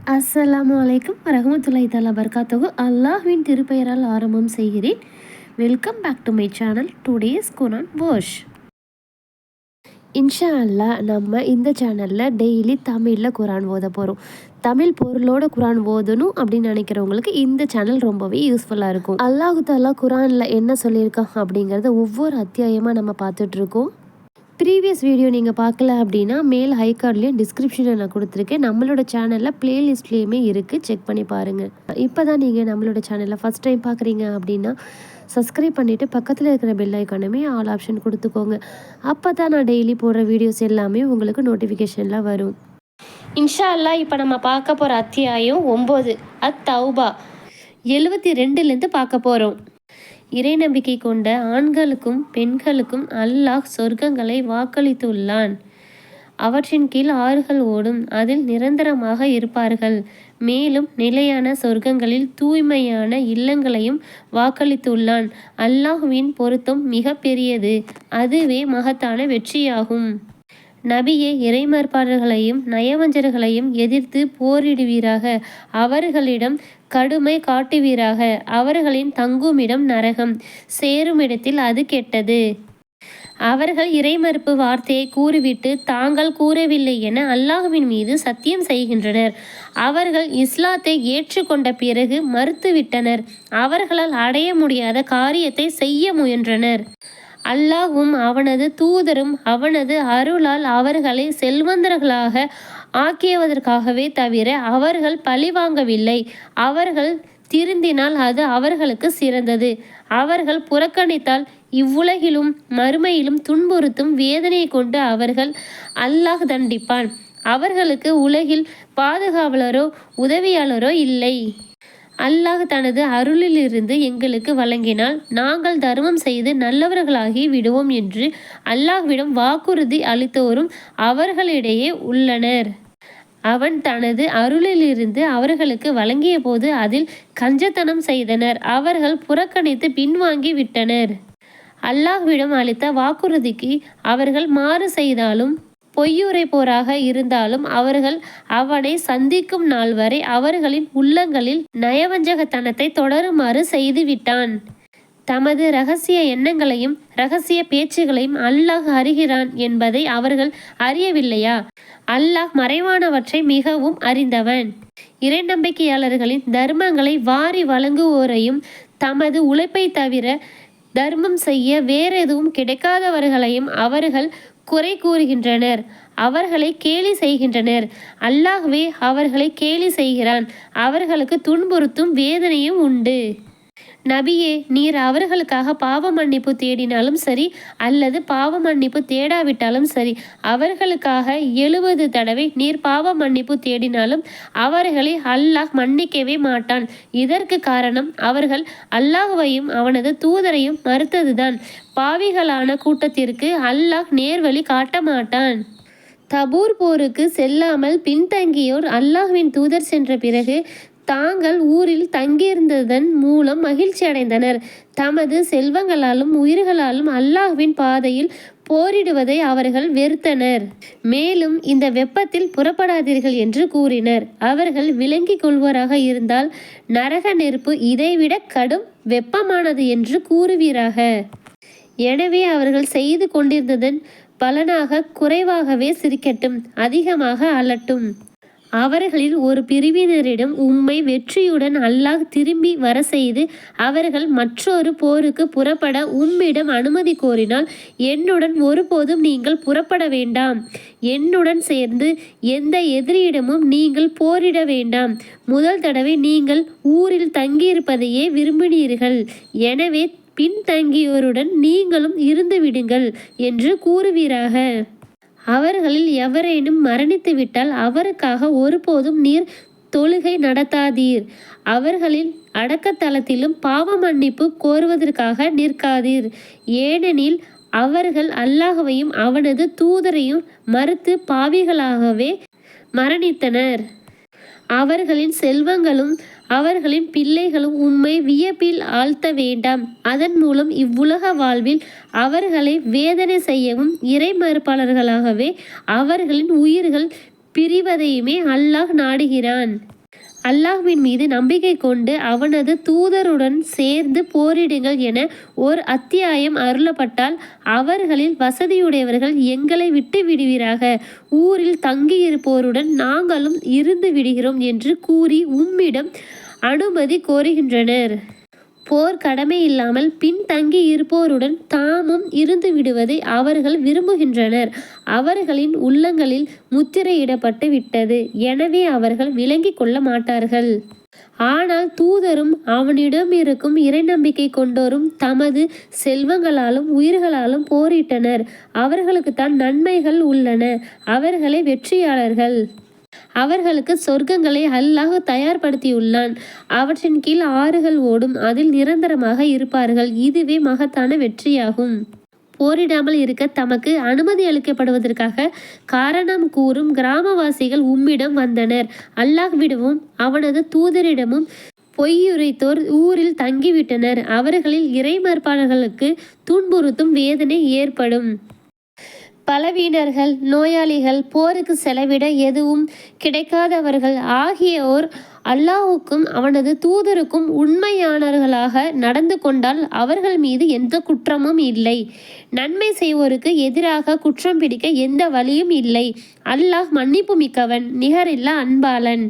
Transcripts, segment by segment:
அஸ்ஸலாமு அலைக்கும் வரஹ்மத்துல்லாஹி தஆலா பரகாத்துஹு. அல்லாஹ்வின் திருப்பெயரால் ஆரம்பம் செய்கிறேன். Welcome back to my channel. Today's Quran verse. இன்ஷா அல்லாஹ் நம்ம இந்த சேனலில் டெய்லி தமிழில் குரான் ஓத போகிறோம். தமிழ் பொருளோட குரான் ஓதணும் அப்படின்னு நினைக்கிறவங்களுக்கு இந்த சேனல் ரொம்பவே யூஸ்ஃபுல்லாக இருக்கும். அல்லாஹு தாலா குரானில் என்ன சொல்லியிருக்கான் அப்படிங்கிறத ஒவ்வொரு அத்தியாயமாக நம்ம பார்த்துட்ருக்கோம். ப்ரீவியஸ் வீடியோ நீங்கள் பார்க்கல அப்படின்னா மேல் ஹைகார்ட்லேயும் டிஸ்கிரிப்ஷனில் நான் கொடுத்துருக்கேன். நம்மளோட சேனலில் ப்ளேலிஸ்ட்லேயுமே இருக்குது, செக் பண்ணி பாருங்கள். இப்போ தான் நீங்கள் நம்மளோட சேனலில் ஃபஸ்ட் டைம் பார்க்குறீங்க அப்படின்னா சப்ஸ்கிரைப் பண்ணிவிட்டு பக்கத்தில் இருக்கிற பெல் ஐக்கானுமே ஆல் ஆப்ஷன் கொடுத்துக்கோங்க. அப்போ தான் நான் டெய்லி போடுற வீடியோஸ் எல்லாமே உங்களுக்கு நோட்டிஃபிகேஷனில் வரும். இன்ஷா அல்லாஹ் இப்போ நம்ம பார்க்க போகிற அத்தியாயம் 9 அத்-தௌபா 72லேருந்து பார்க்க போகிறோம். இறை நம்பிக்கை கொண்ட ஆண்களுக்கும் பெண்களுக்கும் அல்லாஹ் சொர்க்கங்களை வாக்களித்துள்ளான். அவற்றின் கீழ் ஆறுகள் ஓடும், அதில் நிரந்தரமாக இருப்பார்கள். மேலும் நிலையான சொர்க்கங்களில் தூய்மையான இல்லங்களையும் வாக்களித்துள்ளான். அல்லாஹ்வின் பொருத்தம் மிக பெரியது, அதுவே மகத்தான வெற்றியாகும். நபியே, இறைமறுப்பாளர்களையும் நயவஞ்சர்களையும் எதிர்த்து போரிடுவீராக. அவர்களிடம் கடுமை காட்டுவீராக. அவர்களின் தங்குமிடம் நரகம், சேருமிடத்தில் அது கெட்டது. அவர்கள் இறைமறுப்பு வார்த்தையை கூறிவிட்டு தாங்கள் கூறவில்லை என அல்லாஹ்வின் மீது சத்தியம் செய்கின்றனர். அவர்கள் இஸ்லாத்தை ஏற்றுக்கொண்ட பிறகு மறுத்துவிட்டனர். அவர்களால் அடைய முடியாத காரியத்தை செய்ய முயன்றனர். அல்லாஹ்வும் அவனது தூதரும் அவனது அருளால் அவர்களை செல்வந்தர்களாக ஆக்கியதற்காகவே தவிர அவர்கள் பழிவாங்கவில்லை. அவர்கள் திருந்தினால் அது அவர்களுக்கு சிறந்தது. அவர்கள் புறக்கணித்தால் இவ்வுலகிலும் மறுமையிலும் துன்புறுத்தும் வேதனை கொண்டு அவர்கள் அல்லாஹ் தண்டிப்பான். அவர்களுக்கு உலகில் பாதுகாவலரோ உதவியாளரோ இல்லை. அல்லாஹ் தனது அருளிலிருந்து எங்களுக்கு வழங்கினால் நாங்கள் தர்மம் செய்து நல்லவர்களாகி விடுவோம் என்று அல்லாஹ்விடம் வாக்குறுதி அளித்தோரும் அவர்களிடையே உள்ளனர். அவன் தனது அருளிலிருந்து அவர்களுக்கு வழங்கிய போது அதில் கஞ்சத்தனம் செய்தனர். அவர்கள் புறக்கணித்து பின்வாங்கி விட்டனர். அல்லாஹ்விடம் அளித்த வாக்குறுதிக்கு அவர்கள் மாறு செய்தாலும் பொய்யுரைப்போராக இருந்தாலும் அவர்கள் அவனை சந்திக்கும் நாள் வரை அவர்களின் உள்ளங்களில் நயவஞ்சகத்தனத்தை தொடருமாறு செய்துவிட்டான். தமது இரகசிய எண்ணங்களையும் இரகசிய பேச்சுகளையும் அல்லாஹ் அறிகிறான் என்பதை அவர்கள் அறியவில்லையா? அல்லாஹ் மறைவானவற்றை மிகவும் அறிந்தவன். இறை நம்பிக்கையாளர்களின் தர்மங்களை வாரி வழங்குவோரையும் தமது உழைப்பை தவிர தர்மம் செய்ய வேறெதுவும் கிடைக்காதவர்களையும் அவர்கள் குறை கூறுகின்றனர். அவர்களை கேலி செய்கின்றனர். அல்லாஹ்வே அவர்களை கேலி செய்கிறான். அவர்களுக்கு துன்புறுத்தும் வேதனையும் உண்டு. நபியே, நீர் அவர்களுக்காக பாவ மன்னிப்பு தேடினாலும் சரி அல்லது பாவ மன்னிப்பு தேடாவிட்டாலும் சரி, அவர்களுக்காக 70 தடவை நீர் பாவ மன்னிப்பு தேடினாலும் அவர்களை அல்லாஹ் மன்னிக்கவே மாட்டான். இதற்கு காரணம் அவர்கள் அல்லாஹ்வையும் அவனது தூதரையும் மறுத்ததுதான். பாவிகளான கூட்டத்திற்கு அல்லாஹ் நேர்வழி காட்ட மாட்டான். தபூர் போருக்கு செல்லாமல் பின்தங்கியோர் அல்லாஹ்வின் தூதர் சென்ற பிறகு தாங்கள் ஊரில் தங்கியிருந்ததன் மூலம் மகிழ்ச்சி அடைந்தனர். தமது செல்வங்களாலும் உயிர்களாலும் அல்லாஹ்வின் பாதையில் போரிடுவதை அவர்கள் வெறுத்தனர். மேலும் இந்த வெப்பத்தில் புறப்படாதீர்கள் என்று கூறினர். அவர்கள் விளங்கிக் கொள்வோராக இருந்தால் நரக நெருப்பு இதைவிட கடும் வெப்பமானது என்று கூறுவீராக. எனவே அவர்கள் செய்து கொண்டிருந்ததன் பலனாக குறைவாகவே சிரிக்கட்டும், அதிகமாக அலட்டும். அவர்களில் ஒரு பிரிவினரிடம் உம்மை வெற்றியுடன் அல்லாஹ் திரும்பி வர செய்து அவர்கள் மற்றொரு போருக்கு புறப்பட உம்மிடம் அனுமதி கோரினால் என்னுடன் ஒருபோதும் நீங்கள் புறப்பட வேண்டாம். என்னுடன் சேர்ந்து எந்த எதிரியிடமும் நீங்கள் போரிட வேண்டாம். முதல் தடவை நீங்கள் ஊரில் தங்கியிருப்பதையே விரும்பினீர்கள். எனவே பின்தங்கியோருடன் நீங்களும் இருந்து விடுங்கள் என்று கூறுவீராக. அவர்களில் எவரேனும் மரணித்துவிட்டால் அவருக்காக ஒருபோதும் நீர் தொழுகை நடத்தாதீர். அவர்களின் அடக்கத்தலத்திலும் பாவ மன்னிப்பு கோருவதற்காக நிற்காதீர். ஏனெனில் அவர்கள் அல்லாஹ்வையும் அவனது தூதரையும் மறுத்து பாவிகளாகவே மரணித்தனர். அவர்களின் செல்வங்களும் அவர்களின் பிள்ளைகளும் உம்மை வியப்பில் ஆழ்த்த வேண்டாம். அதன் மூலம் இவ்வுலக வாழ்வில் அவர்களை வேதனை செய்யவும் இறை மறுப்பாளர்களாகவே அவர்களின் உயிர்கள் பிரிவதையுமே அல்லாஹ் நாடுகிறான். அல்லாஹ்வின் மீது நம்பிக்கை கொண்டு அவனது தூதருடன் சேர்ந்து போரிடுங்கள் என ஓர் அத்தியாயம் அருளப்பட்டால் அவர்களில் வசதியுடையவர்கள் எங்களை விட்டு விடுவீராக, ஊரில் தங்கியிருப்போருடன் நாங்களும் இருந்து விடுகிறோம் என்று கூறி உம்மிடம் அனுமதி கோருகின்றனர். போர் கடமை இல்லாமல் பின்தங்கி இருப்போருடன் தாமும் இருந்து விடுவதை அவர்கள் விரும்புகின்றனர். அவர்களின் உள்ளங்களில் முத்திரையிடப்பட்டு விட்டது, எனவே அவர்கள் விளங்கிக் கொள்ள மாட்டார்கள். ஆனால் தூதரும் அவனிடம் இருக்கும் இறை நம்பிக்கை கொண்டோரும் தமது செல்வங்களாலும் உயிர்களாலும் போரிட்டனர். அவர்களுக்குத்தான் நன்மைகள் உள்ளன, அவர்களே வெற்றியாளர்கள். அவர்களுக்கு சொர்க்கங்களை அல்லாஹ் தயார்படுத்தியுள்ளான், அவற்றின் கீழ் ஆறுகள் ஓடும், அதில் நிரந்தரமாக இருப்பார்கள். இதுவே மகத்தான வெற்றியாகும். போரிடாமல் இருக்க தமக்கு அனுமதி அளிக்கப்படுவதற்காக காரணம் கூறும் கிராமவாசிகள் உம்மிடம் வந்தனர். அல்லாஹ்விடமும் அவனது தூதரிடமும் பொய்யுரைத்தோர் ஊரில் தங்கிவிட்டனர். அவர்களில் இறை மறுப்பாளர்களுக்கு துன்புறுத்தும் வேதனை ஏற்படும். பலவீனர்கள், நோயாளிகள், போருக்கு செலவிட எதுவும் கிடைக்காதவர்கள் ஆகியோர் அல்லாஹுக்கும் அவனது தூதருக்கும் உண்மையானவர்களாக நடந்து கொண்டால் அவர்கள் மீது எந்த குற்றமும் இல்லை. நன்மை செய்வோருக்கு எதிராக குற்றம் பிடிக்க எந்த வழியும் இல்லை. அல்லாஹ் மன்னிப்பு மிக்கவன், நிகரில்லா அன்பாளன்.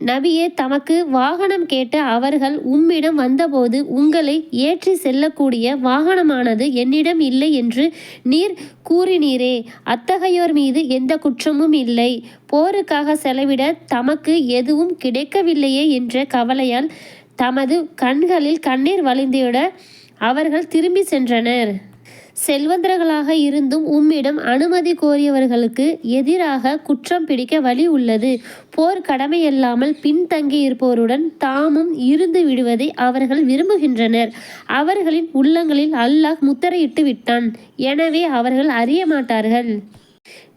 நபியே, தமக்கு வாகனம் கேட்ட அவர்கள் உம்மிடம் வந்தபோது உங்களை ஏற்றி செல்லக்கூடிய வாகனமானது என்னிடம் இல்லை என்று நீர் கூறினீரே, அத்தகையோர் மீது எந்த குற்றமும் இல்லை. போருக்காக செலவிட தமக்கு எதுவும் கிடைக்கவில்லையே என்ற கவலையால் தமது கண்களில் கண்ணீர் வழிந்திட அவர்கள் திரும்பி சென்றனர். செல்வந்தர்களாக இருந்தும் உம்மிடம் அனுமதி கோரியவர்களுக்கு எதிராக குற்றம் பிடிக்க வழி உள்ளது. போர் கடமையல்லாமல் பின்தங்கியிருப்போருடன் தாமும் இருந்து விடுவதை அவர்கள் விரும்புகின்றனர். அவர்களின் உள்ளங்களில் அல்லாஹ் முத்திரையிட்டு விட்டான், எனவே அவர்கள் அறிய மாட்டார்கள்.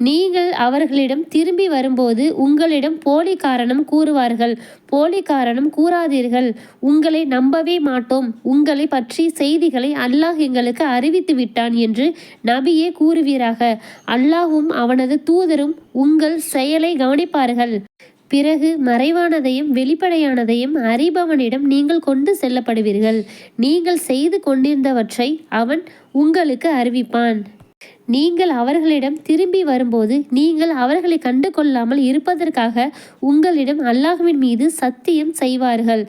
நீங்கள் அவர்களிடம் திரும்பி வரும்போது உங்களிடம் போலி காரணம் கூறுவார்கள். போலி காரணம் கூறாதீர்கள், உங்களை நம்பவே மாட்டோம். உங்களை பற்றி செய்திகளை அல்லாஹ் எங்களுக்கு அறிவித்து விட்டான் என்று நபியே கூறுவீராக. அல்லாஹும் அவனது தூதரும் உங்கள் செயலை கவனிப்பார்கள். பிறகு மறைவானதையும் வெளிப்படையானதையும் அறிபவனிடம் நீங்கள் கொண்டு செல்லப்படுவீர்கள். நீங்கள் செய்து கொண்டிருந்தவற்றை அவன் உங்களுக்கு அறிவிப்பான். நீங்கள் அவர்களிடம் திரும்பி வரும்போது நீங்கள் அவர்களை கண்டு கொள்ளாமல் இருப்பதற்காக உங்களிடம் அல்லாஹ்வின் மீது சத்தியம் செய்வார்கள்.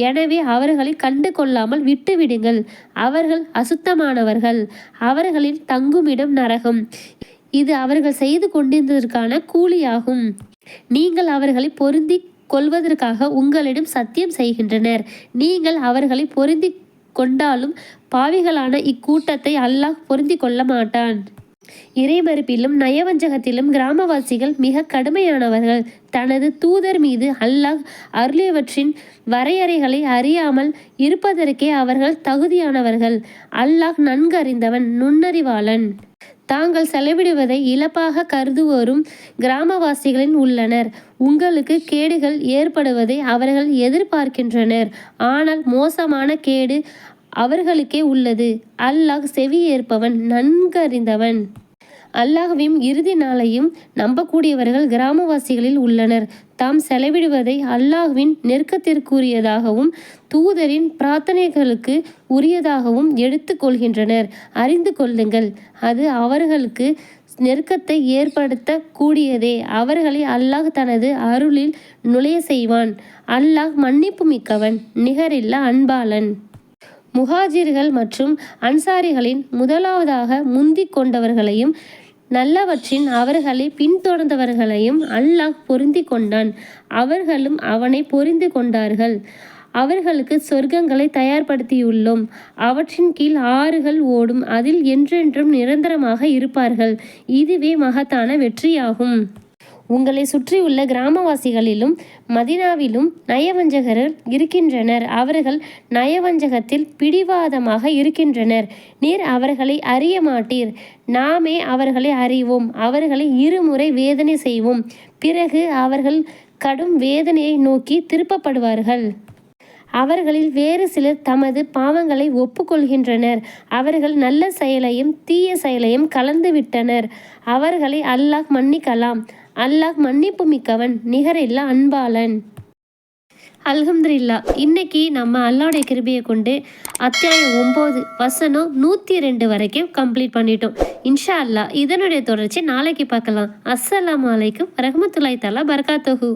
எனவே அவர்களை கண்டு கொள்ளாமல் விட்டுவிடுங்கள். அவர்கள் அசுத்தமானவர்கள், அவர்களின் தங்குமிடம் நரகம். இது அவர்கள் செய்து கொண்டிருந்ததற்கான கூலியாகும். நீங்கள் அவர்களை பொருந்தி கொள்வதற்காக உங்களிடம் சத்தியம் செய்கின்றனர். நீங்கள் அவர்களை பொருந்தி கொண்டாலும் பாவிகளான இக்கூட்டத்தை அல்லாஹ் பொருந்தி கொள்ள மாட்டான். இறைமறுப்பிலும் நயவஞ்சகத்திலும் கிராமவாசிகள் மிக கடுமையானவர்கள். தனது தூதர் மீது அல்லாஹ் அருளியவற்றின் வரையறைகளை அறியாமல் இருப்பதற்கே அவர்கள் தகுதியானவர்கள். அல்லாஹ் நன்கு அறிந்தவன், நுண்ணறிவாளன். தாங்கள் செலவிடுவதை இழப்பாக கருதுவோரும் கிராமவாசிகளின் உள்ளனர். உங்களுக்கு கேடுகள் ஏற்படுவதை அவர்கள் எதிர்பார்க்கின்றனர், ஆனால் மோசமான கேடு அவர்களுக்கே உள்ளது. அல்லாஹ் செவி ஏற்பவன், நன்கறிந்தவன். அல்லாஹ்வின் இறுதி நாளையும் நம்பக்கூடியவர்கள் கிராமவாசிகளில் உள்ளனர். தாம் செலவிடுவதை அல்லாஹ்வின் நெருக்கத்திற்குரியதாகவும் தூதரின் பிரார்த்தனைகளுக்கு உரியதாகவும் எடுத்து கொள்கின்றனர். அறிந்து கொள்ளுங்கள், அது அவர்களுக்கு நெருக்கத்தை ஏற்படுத்த கூடியதே. அவர்களை அல்லாஹ் தனது அருளில் நுழைய செய்வான். அல்லாஹ் மன்னிப்பு மிக்கவன், நிகரில்லா அன்பாளன். முஹாஜிர்கள் மற்றும் அன்சாரிகளின் முதலாவதாக முந்திக் கொண்டவர்களையும் நல்லவற்றின் அவர்களை பின்தொடர்ந்தவர்களையும் அல்லாஹ் பொருந்தி கொண்டான். அவர்களும் அவனை பொருந்தி கொண்டார்கள். அவர்களுக்கு சொர்க்கங்களை தயார்படுத்தியுள்ளோம், அவற்றின் கீழ் ஆறுகள் ஓடும், அதில் என்றென்றும் நிரந்தரமாக இருப்பார்கள். இதுவே மகத்தான வெற்றியாகும். உங்களை சுற்றியுள்ள கிராமவாசிகளிலும் மதினாவிலும் நயவஞ்சகர்கள் இருக்கின்றனர். அவர்கள் நயவஞ்சகத்தில் பிடிவாதமாக இருக்கின்றனர். நீர் அவர்களை அறிய மாட்டீர், நாமே அவர்களை அறிவோம். அவர்களை இருமுறை வேதனை செய்வோம், பிறகு அவர்கள் கடும் வேதனையை நோக்கி திருப்பப்படுவார்கள். அவர்களில் வேறு சிலர் தமது பாவங்களை ஒப்புக்கொள்கின்றனர். அவர்கள் நல்ல செயலையும் தீய செயலையும் கலந்து விட்டனர். அவர்களை அல்லாஹ் மன்னிக்கலாம். அல்லாஹ் மன்னிப்பு மிக்கவன், நிகரில்லா அன்பாளன். அல்ஹம்துலில்லா. இன்னைக்கு நம்ம அல்லாஹ்வுடைய கிருபையை கொண்டு அத்தியாயம் 9 வசனம் 102 வரைக்கும் கம்ப்ளீட் பண்ணிட்டோம். இன்ஷா அல்லாஹ் இதனுடைய தொடர்ச்சி நாளைக்கு பார்க்கலாம். அஸ்ஸலாமு அலைக்கும் வரஹ்மத்துல்லாஹி தஆலா பரகாத்துஹு.